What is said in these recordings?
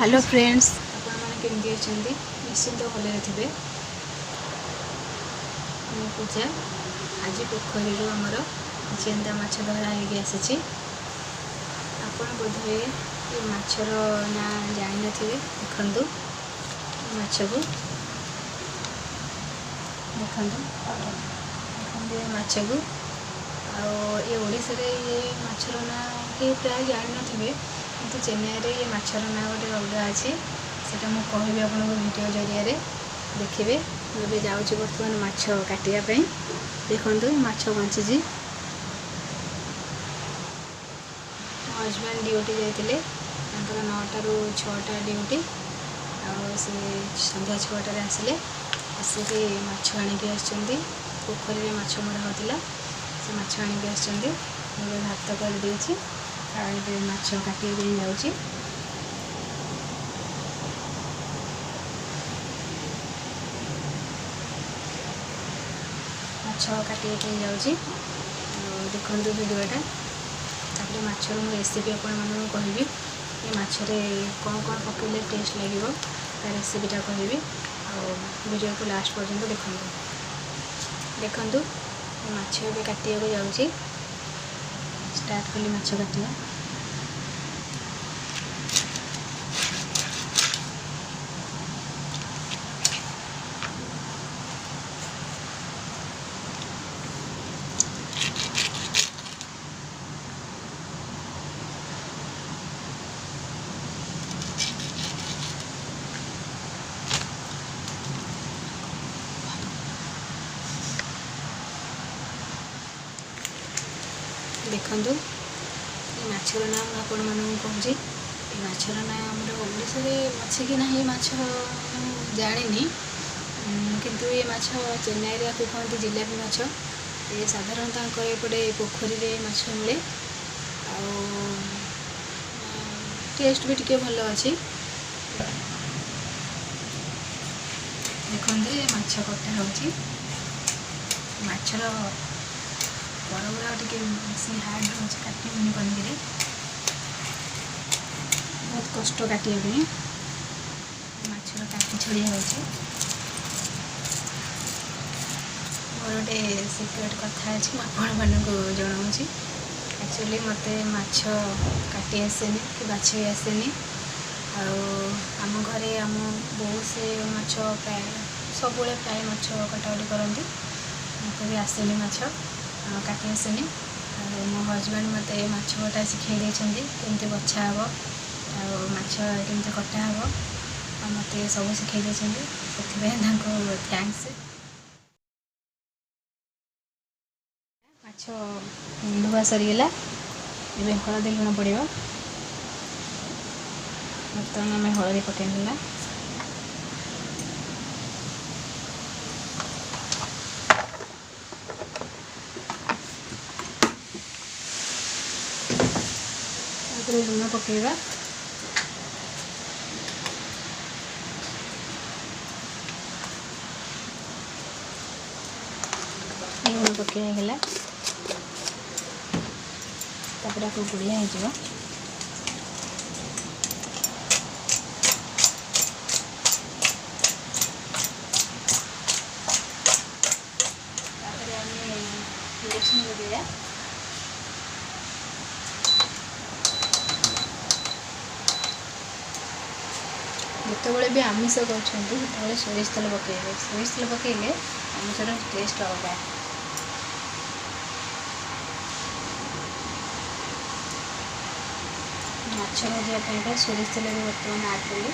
Hello friends आपण मैंने केमती अच्छा निश्चिंत भले थे। मु पूजा आज पोखरी आमर चेंदा माछ धरा होगी आपण बोधे ये माछर ना जान थे। देखु माछ को देखु माछ को ये ओडिशा रे ये माछर ना के प्राय जान थे कि चेन्नई रे ये माछर ना गोटे अलगा अच्छी से मुझे कहबी आप वीडियो जरिया देखिए। मुझे जाऊँगी बर्तमान माछ काटापी देखु माछ बंची मो हजबैंड ड्यूटी जाते 9टा ରୁ 6टा ड्यूटी से संध्या 6टार आसिले आसिक माछ आणिक आसछन्ती पोखरी में माछ मरा होता से माछ आणिक आसछन्ती। मुझे भात कर देछि माछ काटी जाऊँगी। माछ काटी जाऊँगी देखु वीडियोटा तापर माछर मु रेसिपी आपको कहबी ये माछरे कौन कौन पकड़े टेस्ट लगे ता रेसिपीटा कहबी वीडियो को लास्ट पर्यंत देखु माछ ए काटा जाऊँगी। स्टार्ट कली माछ काटिया देखु ये माछर नाम आपण मानक कहूँ माछर ना ओडिशा रे अच्छे कि ना ये माछ जानी किंतु ये माछ चेन्नई रे कहते जिलापी माछ ये साधारणतः एपटे पोखरी रे माछ मिले टेस्ट भी टिके भल अच्छी। देखते माछ कटा होची माछर बरगुड़ा टे बेसी हार्ड रोचे काटनी पनीर बहुत कष्ट काटापी माछर काटी छड़िया होची। मोर गोटे सिक्रेट कथा अच्छी मुझे जनाऊँगी एक्चुअली मत माछ काटी आसेनि कि बाछी आसेनि आम घरे आम बो से माछ प्राय सब प्राय माछ कटाकटी करती मत भी आसेनि माछ काटी आसेनि मो हजबैंड मत माछ कटा शिखाई देछन्ती केमती बछा हे माछ केमती कटा हे मत सब शिखाई देछन्ती से थैंक्स। माछ धुआ सरीगला ए हलदी लुण पड़ो बर्तमान आम हलदी पकईला लुण पकईवा लुण पकईगला तापर आपको गुड़िया हो जितेबाला भी आमिष कर सोरिष तेल पकड़े सोरिष तेल पकड़े आमिषर टेस्ट अलग माछ भाजापी सोरिष तेल भी बर्तमान आड कली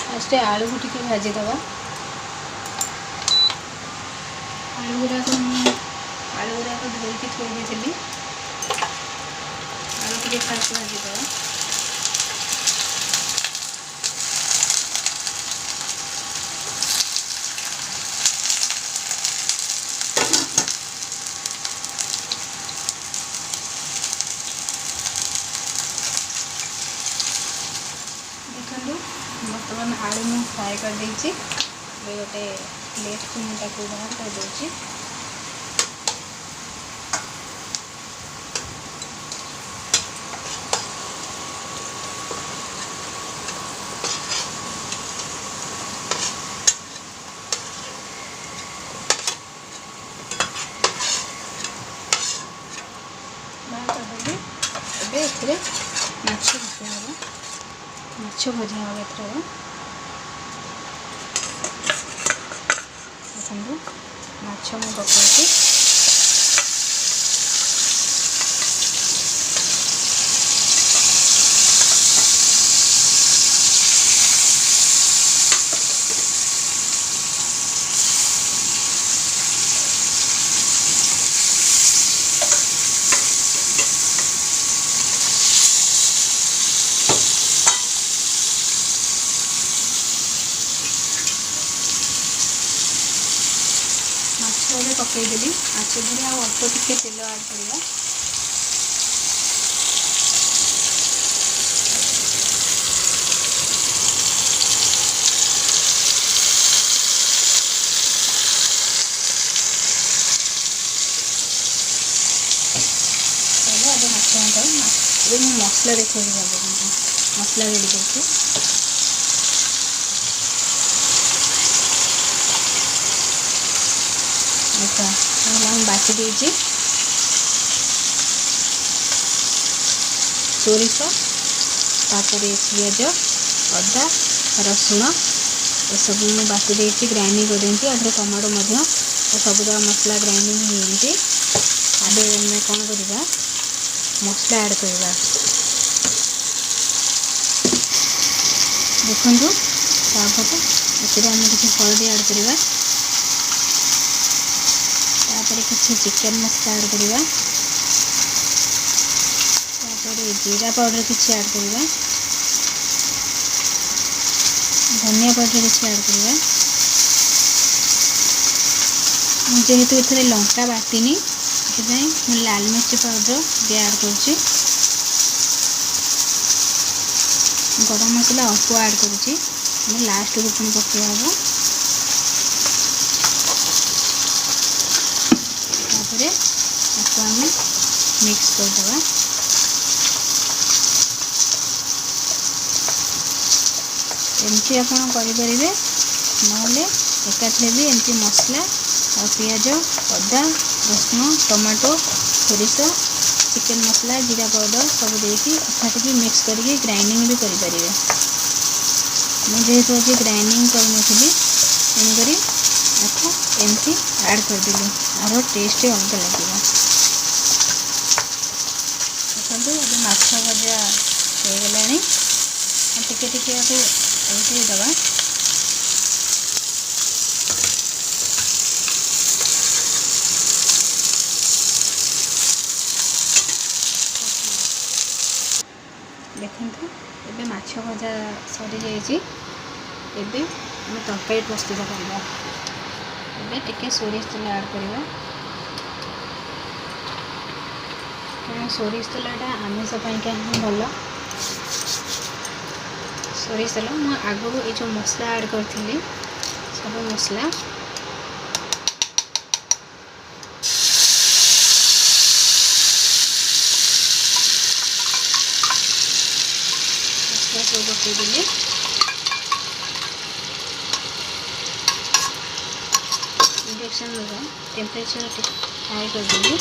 फास्ट आलू को टी भाजीद आलू गुराक धोईकी थोड़ी थी आलू टी फास्ट भाजीद ଦେଖନ୍ତୁ ବର୍ତ୍ତମାନ ଆଳୁ ମୁଁ ଫ୍ରାଏ କରିଦେଇଛି। ଏବେ ଗୋଟେ ପ୍ଲେଟ୍କୁ ମୁଁ ତାକୁ ବାହାର କରିଦେଉଛି। ବାହାର କରିଦେଲି। ଏବେ ଏଥିରେ ମାଛ ଭଜା ହେବ। ଏଥର ଦେଖନ୍ତୁ ମାଛ ମୁଁ ପକାଉଛି। ମାଛ ଏବେ ପକାଇଦେଲି। ମାଛ ଦେହରେ ଆଉ ଅଳ୍ପ ଟିକେ ତେଲ ଆଡ଼୍ କରିବା। ଏବେ ମାଛ ଏବେ ମୁଁ ମସଲା ଦେଖାଇବି ଭାବୁଛି। ମସଲା ରେଡ଼ି କରୁଛି। ମୁଁ ବାଟି ଦେଇଛି ସୋରିଷ, ତାପରେ ପିଆଜ, ଅଦା, ରସୁଣ ଏସବୁ ମୁଁ ବାଟି ଦେଇଛି, ଗ୍ରାଇଣ୍ଡିଙ୍ଗ କରିଦେଇଛି। ଆଧିରେ ଟମାଟୋ ମଧ୍ୟ ସବୁଯାକ ମସଲା ଗ୍ରାଇଣ୍ଡିଙ୍ଗ ହେଇଯାଇଛି। ଏବେ ଆମେ କ'ଣ କରିବା, ମସଲା ଆଡ଼୍ କରିବା। ଦେଖନ୍ତୁ ତାପରେ ଏଥିରେ ଆମେ କିଛି ହଳଦୀ ଆଡ଼୍ କରିବା। ତାପରେ କିଛି ଚିକେନ୍ ମସଲା ଆଡ଼୍ କରିବା। ତାପରେ ଜିରା ପାଉଡ଼ର କିଛି ଆଡ଼୍ କରିବା। ଧନିଆ ପାଉଡ଼ର କିଛି ଆଡ଼୍ କରିବା। ମୁଁ ଯେହେତୁ ଏଥିରେ ଲଙ୍କା ବାଟିନି, ସେଥିପାଇଁ ମୁଁ ଲାଲ ମିର୍ଚି ପାଉଡ଼ର ଟିକେ ଆଡ଼୍ କରୁଛି। ଗରମ ମସଲା ଅଳ୍ପ ଆଡ଼୍ କରୁଛି, ଲାଷ୍ଟକୁ ପୁଣି ପକାଇବା ହେବ। ତାପରେ ତାକୁ ଆମେ ମିକ୍ସ କରିଦେବା। ଏମିତି ଆପଣ କରିପାରିବେ, ନହେଲେ ଏକାଥରେ ବି ଏମିତି ମସଲା ଆଉ ପିଆଜ, ଅଦା, ରସୁଣ, ଟମାଟୋ, ସୋରିଷ, ଚିକେନ୍ ମସଲା, ଜିରା ପାଉଡ଼ର ସବୁ ଦେଇକି ଏକାଠି ମିକ୍ସ କରିକି ଗ୍ରାଇଣ୍ଡିଙ୍ଗ ବି କରିପାରିବେ। ମୁଁ ଯେହେତୁ ଆଜି ଗ୍ରାଇଣ୍ଡିଙ୍ଗ କରିନଥିଲି, ତେଣୁକରି ତାକୁ ଏମିତି ଆଡ଼୍ କରିଦେଲି। ଆର ଟେଷ୍ଟ ଅଲଗା ଲାଗିବ। ଦେଖନ୍ତୁ ଏବେ ମାଛ ଭଜା ହେଇଗଲାଣି। ଟିକେ ଟିକେ ଆକୁ ଓଲଟେଇ ଦେବା। ଦେଖନ୍ତୁ ଏବେ ମାଛ ଭଜା ସରିଯାଇଛି। ଏବେ ଆମେ ତରକାରୀ ପ୍ରସ୍ତୁତ କରିବା। ଏବେ ଟିକେ ସୋରିଷ ତେଲ ଆଡ଼୍ କରିବା, କାରଣ ସୋରିଷ ତେଲଟା ଆମିଷ ପାଇଁକା ହିଁ ଭଲ। ସୋରିଷ ତେଲ ମୁଁ ଆଗରୁ ଏ ଯେଉଁ ମସଲା ଆଡ଼୍ କରିଥିଲି, ସବୁ ମସଲା ସବୁ ପକାଇଦେଲି। ଇଣ୍ଡକ୍ସନର ଟେମ୍ପରେଚର ହାଇ କରିଦେଲି।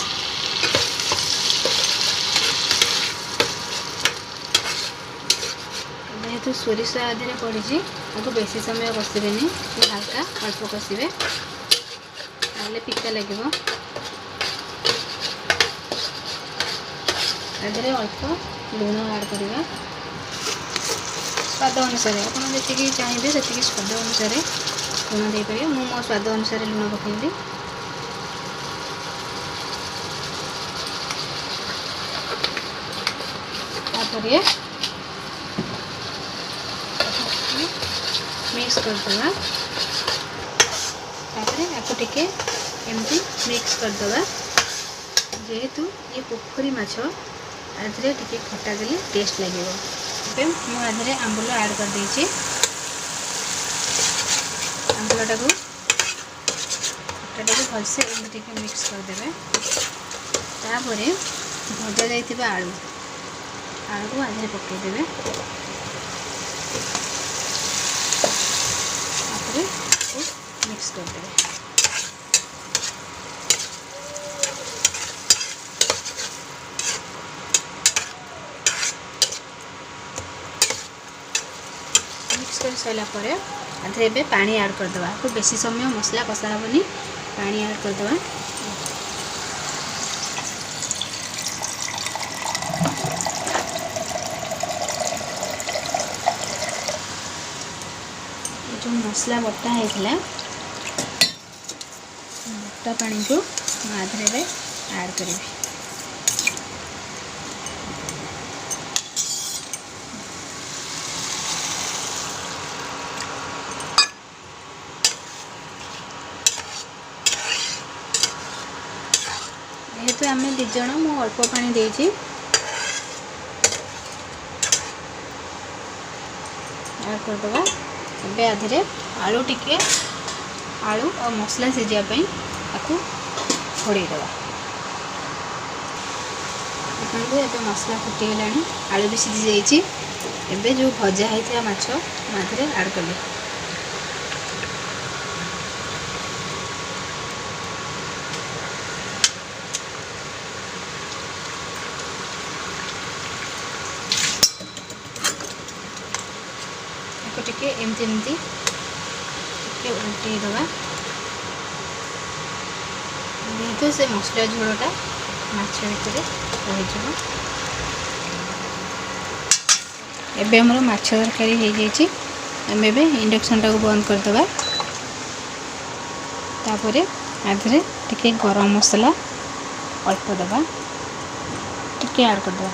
ଯେହେତୁ ସୋରିଷ ଆଧିରେ ପଡ଼ିଛି, ତାକୁ ବେଶୀ ସମୟ କଷିବେନି, ହାଲକା ଅଳ୍ପ କଷିବେ, ନହେଲେ ପିତା ଲାଗିବ। ଆଧିରେ ଅଳ୍ପ ଲୁଣ ଆଡ଼୍ କରିବା, ସ୍ୱାଦ ଅନୁସାରେ। ଆପଣ ଯେତିକି ଚାହିଁବେ ସେତିକି ସ୍ୱାଦ ଅନୁସାରେ ଲୁଣ ଦେଇପାରିବେ। ମୁଁ ମୋ ସ୍ୱାଦ ଅନୁସାରେ ଲୁଣ ପକାଇଲି। ତାପରେ मिक्स करदेवा। तापर आपको टिके एमती मिक्स करदेवा। जेहेतु ये पोखरी माछ आधे टिके खटा देले टेस्ट लगे। ଏବେ ମୁଁ ଆधरे आंबुल ऐड कर देछि। आंबुलटाକୁ भलसे एमती मिक्स करदे। तापरे भजा जाइथिबा आलू को आधरे पकईदे। मिक्स करदे। मिक्स कर सारा पर आधे एबे पानी ऐड करदवा। को बेसी समय मसला कषा हेबनी, पानी ऐड करदवा। जो मसला बटा होता बटा पानी को आधे ऐड करी। जेहेतु आम दिज मु अल्प पानी देछि ऐड करदवा। एबे आधे आलू टिके आलू और मसला सीझापी आपको घोड़ेदवा। देखते एबे मसला फुटीगला, आलू भी सीझी जाइए। एबे जो भजा होता माछ आधे ऐड कली। टिके एमती उल्टे दवा। जेहेतु से मसला झोलटा माछ भितर रही। एबे हमर माछ तरकारी हो जाइए। एबे इंडक्शन टाको बंद करदवा। तापरे आधे टिके गरम मसला अल्प दवा टिके ऐड करदवा।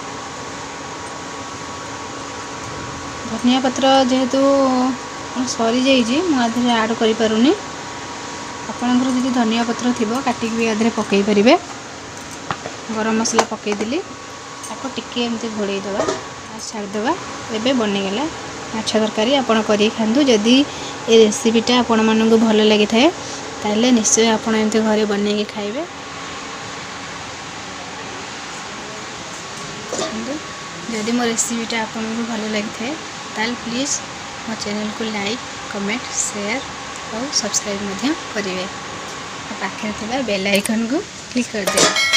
धनिया पत्र जेहेतु सरी जाइए मुझे ऐड करि पारुनी। आपणकर जदि धनिया पत्र थी काटिक भी आधे पकई पारे। गरम मसला पकईदेली आपको टिके एमती घोड़ेदवा छाड़देवा। एबे बनीगला माछ तरकारी। आपण करी खातु। जदि ये रेसिपीटा आपण मानक भल लगी थाए ताले निश्चय आपण एमती घरे बनैके खाइबे। जदि मो रेसिपीटा आपण को भल लगी थाए ताल प्लीज़ मो चैनल को लाइक कमेंट शेयर और सब्सक्राइब करेंगे। पाखे बेल आइकन को क्लिक कर दे।